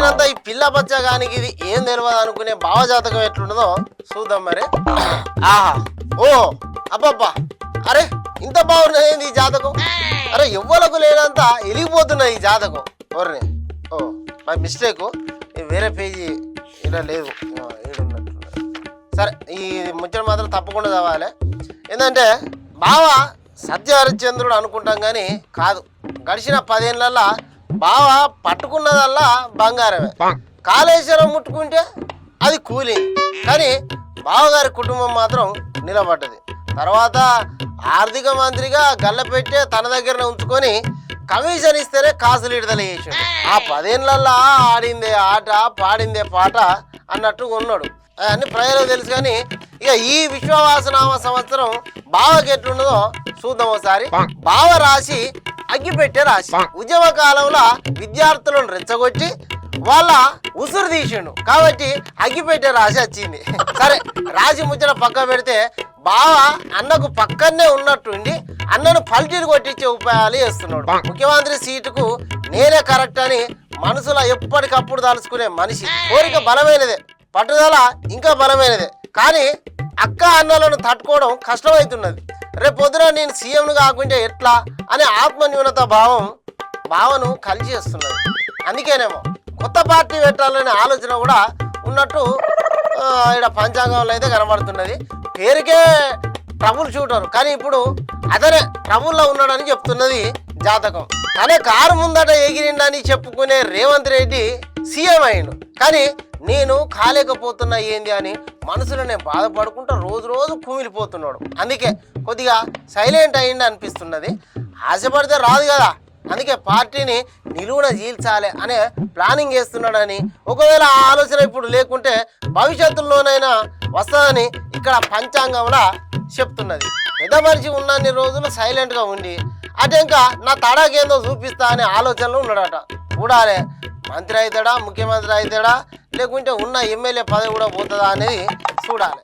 తెలిసినంత ఈ పిల్ల బచ్చగానికి ఇది ఏం తెలియదు అనుకునే భావజాతకం ఎట్లుండదో చూద్దాం మరి. ఆహా ఓ అబ్బబ్బా అరే ఇంత బాగున్నది ఈ జాతకం. అరే ఎవ్వలకు లేనంత ఎలిగిపోతున్నది ఈ జాతకం. ఎవరిని ఓ మై మిస్టేక్, వేరే పేజీ ఇలా లేదు ఏడున్నట్టున్నది. సరే ఈ ముచ్చట మాత్రం తప్పకుండా చదవాలి. ఏంటంటే బావ సత్య హరిశ్చంద్రుడు అనుకుంటాం కానీ కాదు. గడిచిన 10 ఏళ్ళల్లో బావ పట్టుకున్నదల్లా బంగారమే. కాళేశ్వరం ముట్టుకుంటే అది కూలింది, కానీ బావగారి కుటుంబం మాత్రం నిలబడ్డది. తర్వాత ఆర్థిక మంత్రిగా గల్లపెట్టే తన దగ్గరనే ఉంచుకొని కమిషన్ ఇస్తేనే కాసులు విడుదల చేసాడు. ఆ 10 ఏళ్ళల్లో ఆడిందే ఆట పాడిందే పాట అన్నట్టు ఉన్నాడు. అన్ని ప్రజలకు తెలుసు. కానీ ఇక ఈ విశ్వవాసనామ సంవత్సరం బావకి ఎట్లున్నదో చూద్దాం ఒకసారి. బావ రాశి అగ్గిపెట్టే రాశి. ఉద్యమ కాలంలో విద్యార్థులను రెచ్చగొట్టి వాళ్ళ ఉసురు తీసిండు కాబట్టి అగ్గిపెట్టే రాశి వచ్చింది. సరే రాశి ముచ్చట పక్క పెడితే బావ అన్నకు పక్కనే ఉన్నట్టుండి అన్నను పల్టీలు కొట్టించే ఉపాయాలు చేస్తున్నాడు. ముఖ్యమంత్రి సీటుకు నేనే కరెక్ట్ అని మనసులో ఎప్పటికప్పుడు తలుచుకునే మనిషి. కోరిక బలమైనదే, పట్టుదల ఇంకా బలమైనదే. కానీ అక్క అన్నలను తట్టుకోవడం కష్టమవుతున్నది. రేపు పొద్దున నేను సీఎంను కాకుంటే ఎట్లా అనే ఆత్మన్యూనత భావం భావను కలిసి వస్తున్నది. అందుకేనేమో కొత్త పార్టీ పెట్టాలనే ఆలోచన కూడా ఉన్నట్టు ఇక్కడ పంచాంగంలో అయితే కనబడుతున్నది. పేరుకే ట్రబుల్ షూటర్, కానీ ఇప్పుడు అతనే ట్రబుల్లో ఉన్నాడని చెప్తున్నది జాతకం. తనే కారు ముందట ఎగిరిండని చెప్పుకునే రేవంత్ రెడ్డి సీఎం అయ్యిండు, కానీ నేను కాలేకపోతున్నా ఏంది అని మనసులోనే బాధపడుకుంటూ రోజు రోజు కుమిలిపోతున్నాడు. అందుకే కొద్దిగా సైలెంట్ అయ్యింది అనిపిస్తున్నది. ఆశపడితే రాదు కదా, అందుకే పార్టీని నిలువున చీల్చాలి అనే ప్లానింగ్ చేస్తున్నాడని, ఒకవేళ ఆ ఆలోచన ఇప్పుడు లేకుంటే భవిష్యత్తులోనైనా వస్తుందని ఇక్కడ పంచాంగంలో చెప్తున్నది. పెద్ద మనిషి ఉన్నన్ని రోజులు సైలెంట్గా ఉండి అంటే ఇంకా నా తడాకేందో చూపిస్తా అనే ఆలోచనలో ఉన్నాడట. చూడాలి మంత్రి అవుతాడా, ముఖ్యమంత్రి అవుతాడా, లేకుంటే ఉన్న ఎమ్మెల్యే పదవి కూడా పోతుందా అనేది చూడాలి.